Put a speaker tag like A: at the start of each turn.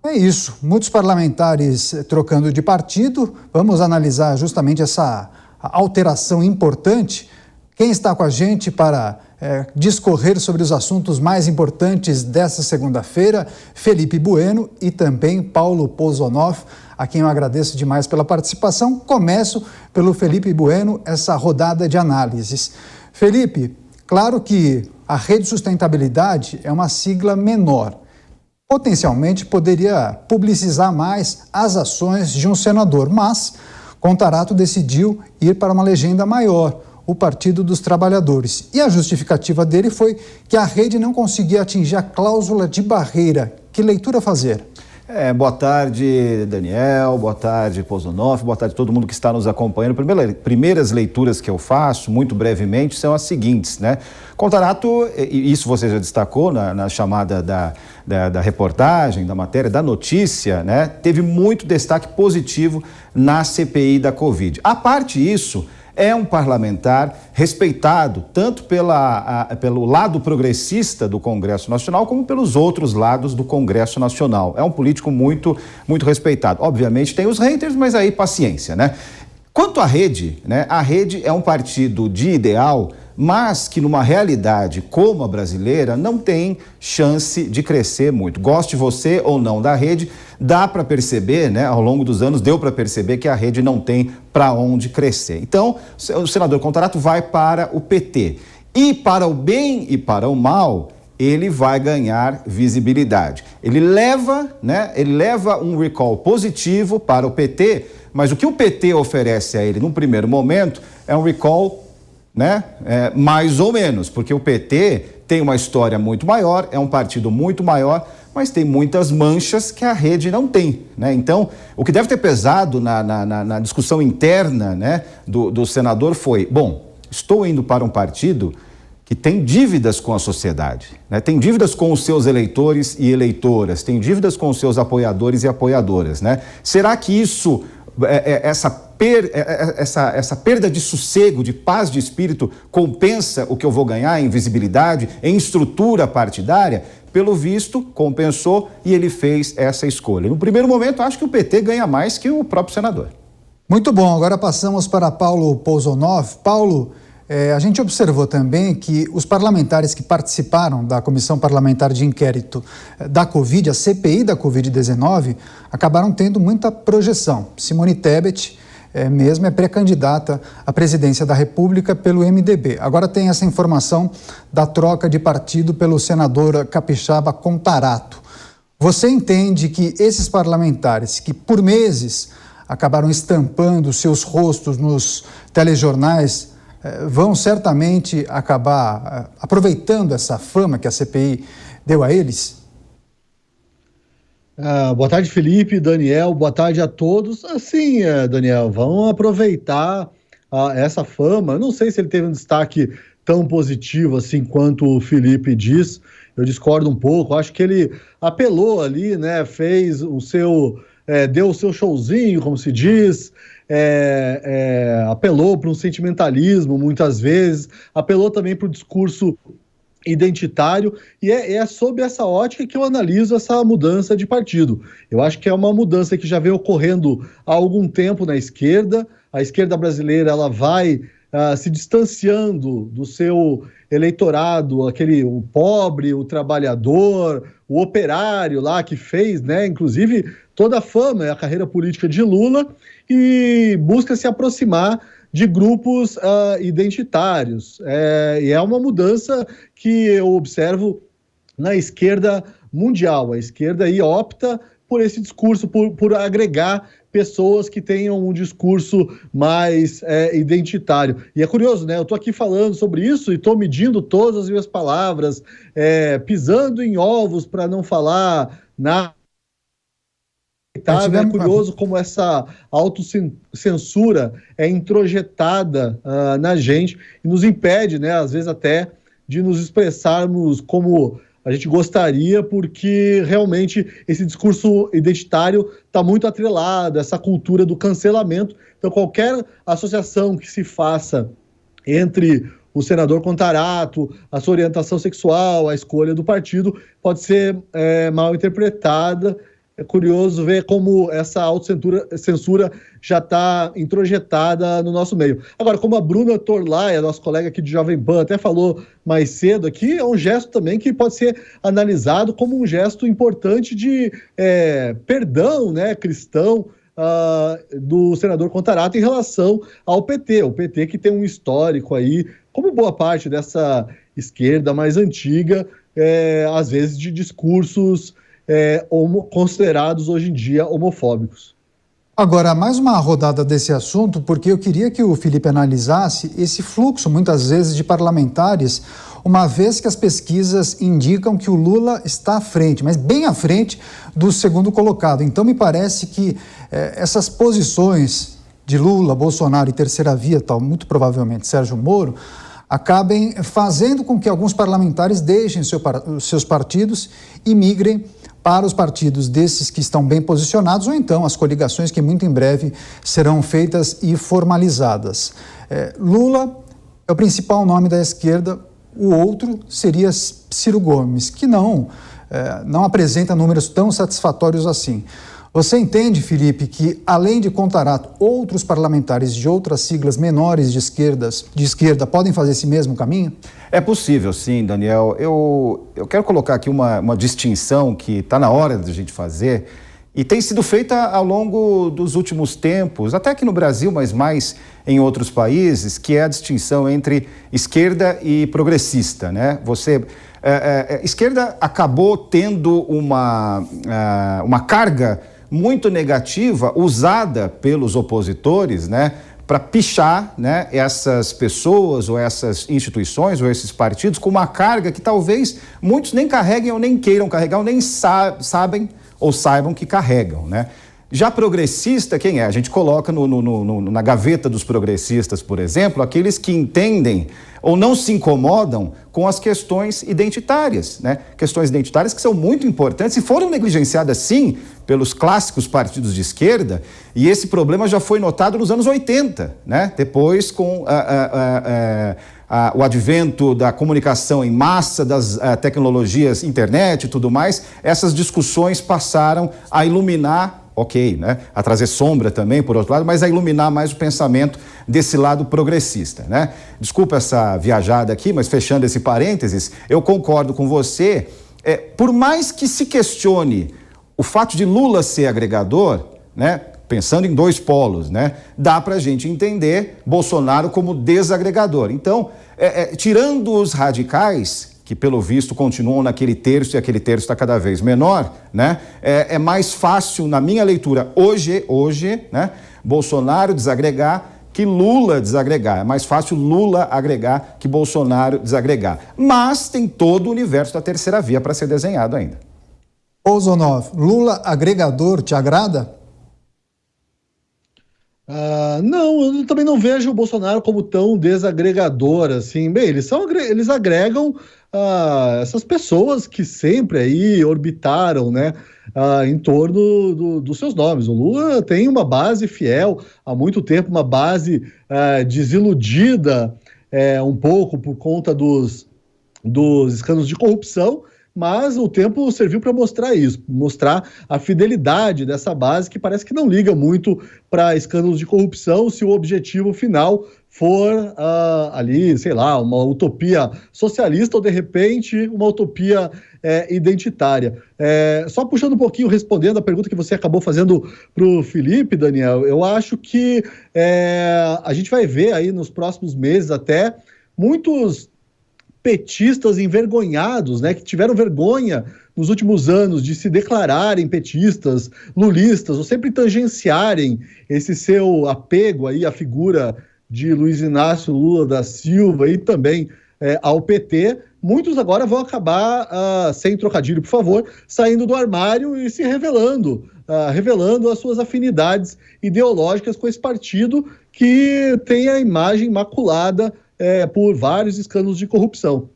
A: É isso, muitos parlamentares trocando de partido. Vamos analisar justamente essa alteração importante. Quem está com a gente para discorrer sobre os assuntos mais importantes dessa segunda-feira, Felipe Bueno e também Paulo Pozonoff, a quem eu agradeço demais pela participação. Começo pelo Felipe Bueno, essa rodada de análises. Felipe, claro que a Rede Sustentabilidade é uma sigla menor. Potencialmente poderia publicizar mais as ações de um senador, mas Contarato decidiu ir para uma legenda maior, o Partido dos Trabalhadores. E a justificativa dele foi que a rede não conseguia atingir a cláusula de barreira. Que leitura fazer?
B: Boa tarde, Daniel, boa tarde, Pozonoff, boa tarde a todo mundo que está nos acompanhando. Primeiras leituras que eu faço, muito brevemente, são as seguintes, né? Contarato, e isso você já destacou na chamada da reportagem, da matéria, da notícia, né? Teve muito destaque positivo na CPI da Covid. A parte isso, é um parlamentar respeitado tanto pelo lado progressista do Congresso Nacional como pelos outros lados do Congresso Nacional. É um político muito, muito respeitado. Obviamente tem os haters, mas aí paciência, né? Quanto à rede, né? A rede é um partido de ideal, mas que numa realidade como a brasileira não tem chance de crescer muito. Goste você ou não da rede, dá para perceber, né, ao longo dos anos, deu para perceber que a rede não tem para onde crescer. Então, o senador Contarato vai para o PT. E para o bem e para o mal, ele vai ganhar visibilidade. Ele leva um recall positivo para o PT, mas o que o PT oferece a ele num primeiro momento é um recall, né, mais ou menos, porque o PT tem uma história muito maior, é um partido muito maior, mas tem muitas manchas que a rede não tem, né? Então, o que deve ter pesado na discussão interna, né, do senador foi, bom, estou indo para um partido que tem dívidas com a sociedade, né? Tem dívidas com os seus eleitores e eleitoras, tem dívidas com os seus apoiadores e apoiadoras, né? Será que isso, essa perda de sossego, de paz de espírito, compensa o que eu vou ganhar em visibilidade, em estrutura partidária? Pelo visto, compensou e ele fez essa escolha. No primeiro momento, acho que o PT ganha mais que o próprio senador.
A: Muito bom, agora passamos para Paulo Pozonoff. Paulo, a gente observou também que os parlamentares que participaram da Comissão Parlamentar de Inquérito da Covid, a CPI da Covid-19, acabaram tendo muita projeção. Simone Tebet mesmo é pré-candidata à presidência da República pelo MDB. Agora tem essa informação da troca de partido pelo senador capixaba Contarato. Você entende que esses parlamentares que por meses acabaram estampando seus rostos nos telejornais vão certamente acabar aproveitando essa fama que a CPI deu a eles?
C: Boa tarde, Felipe, Daniel, boa tarde a todos. Assim, Daniel, vamos aproveitar essa fama. Não sei se ele teve um destaque tão positivo assim quanto o Felipe diz. Eu discordo um pouco. Acho que ele apelou ali, né? Fez o seu, deu o seu showzinho, como se diz. Apelou para um sentimentalismo muitas vezes. Apelou também para o discurso identitário, e é sob essa ótica que eu analiso essa mudança de partido. Eu acho que é uma mudança que já vem ocorrendo há algum tempo na esquerda. A esquerda brasileira ela vai se distanciando do seu eleitorado, o pobre, o trabalhador, o operário lá que fez, né, inclusive toda a fama, a carreira política de Lula, e busca se aproximar de grupos identitários. E é uma mudança que eu observo na esquerda mundial. A esquerda aí opta por esse discurso, por agregar pessoas que tenham um discurso mais identitário. E é curioso, né? Eu estou aqui falando sobre isso e estou medindo todas as minhas palavras, pisando em ovos para não falar nada. É curioso como essa autocensura é introjetada na gente e nos impede, né, às vezes até de nos expressarmos como a gente gostaria, porque realmente esse discurso identitário está muito atrelado a essa cultura do cancelamento. Então qualquer associação que se faça entre o senador Contarato, a sua orientação sexual, a escolha do partido, pode ser mal interpretada É curioso ver como essa autocensura já está introjetada no nosso meio. Agora, como a Bruna Torlaia, nossa colega aqui de Jovem Pan, até falou mais cedo aqui, é um gesto também que pode ser analisado como um gesto importante de perdão, né, cristão, do senador Contarato em relação ao PT. O PT que tem um histórico aí, como boa parte dessa esquerda mais antiga, às vezes de discursos considerados hoje em dia homofóbicos.
A: Agora, mais uma rodada desse assunto, porque eu queria que o Felipe analisasse esse fluxo, muitas vezes, de parlamentares, uma vez que as pesquisas indicam que o Lula está à frente, mas bem à frente do segundo colocado. Então, me parece que essas posições de Lula, Bolsonaro e terceira via, tal, muito provavelmente Sérgio Moro, acabem fazendo com que alguns parlamentares deixem seus partidos e migrem para os partidos desses que estão bem posicionados, ou então as coligações que muito em breve serão feitas e formalizadas. Lula é o principal nome da esquerda, o outro seria Ciro Gomes, que não apresenta números tão satisfatórios assim. Você entende, Felipe, que além de Contarato, outros parlamentares de outras siglas menores de esquerda podem fazer esse mesmo caminho?
B: É possível, sim, Daniel. Eu quero colocar aqui uma distinção que está na hora de a gente fazer e tem sido feita ao longo dos últimos tempos, até aqui no Brasil, mas mais em outros países, que é a distinção entre esquerda e progressista, né? Esquerda acabou tendo uma carga muito negativa usada pelos opositores, né, para pichar, né, essas pessoas ou essas instituições ou esses partidos com uma carga que talvez muitos nem carreguem ou nem queiram carregar ou nem sabem ou saibam que carregam, né? Já progressista, quem é? A gente coloca na gaveta dos progressistas, por exemplo, aqueles que entendem ou não se incomodam com as questões identitárias, né? Questões identitárias que são muito importantes e foram negligenciadas, sim, pelos clássicos partidos de esquerda, e esse problema já foi notado nos anos 80, né? Depois, com o advento da comunicação em massa, das tecnologias, internet e tudo mais, essas discussões passaram a iluminar, né? A trazer sombra também, por outro lado, mas a iluminar mais o pensamento desse lado progressista, né? Desculpa essa viajada aqui, mas fechando esse parênteses, eu concordo com você, por mais que se questione o fato de Lula ser agregador, né? Pensando em dois polos, né? Dá pra gente entender Bolsonaro como desagregador. Então, tirando os radicais, que pelo visto continuam naquele terço e aquele terço está cada vez menor, né? É mais fácil, na minha leitura, hoje, né? Bolsonaro desagregar que Lula desagregar. É mais fácil Lula agregar que Bolsonaro desagregar. Mas tem todo o universo da terceira via para ser desenhado ainda.
A: Pozonov, Lula agregador te agrada?
C: Não, eu também não vejo o Bolsonaro como tão desagregador assim. Bem, eles agregam essas pessoas que sempre aí orbitaram, né, em torno dos seus nomes. O Lula tem uma base fiel há muito tempo, uma base desiludida um pouco por conta dos escândalos de corrupção, mas o tempo serviu para mostrar isso, mostrar a fidelidade dessa base que parece que não liga muito para escândalos de corrupção se o objetivo final for ali, sei lá, uma utopia socialista ou, de repente, uma utopia identitária. Só puxando um pouquinho, respondendo a pergunta que você acabou fazendo para o Felipe, Daniel, eu acho que a gente vai ver aí nos próximos meses até muitos petistas envergonhados, né, que tiveram vergonha nos últimos anos de se declararem petistas, lulistas, ou sempre tangenciarem esse seu apego aí à figura de Luiz Inácio Lula da Silva e também ao PT. Muitos agora vão acabar, sem trocadilho, por favor, saindo do armário e se revelando as suas afinidades ideológicas com esse partido que tem a imagem maculada por vários escândalos de corrupção.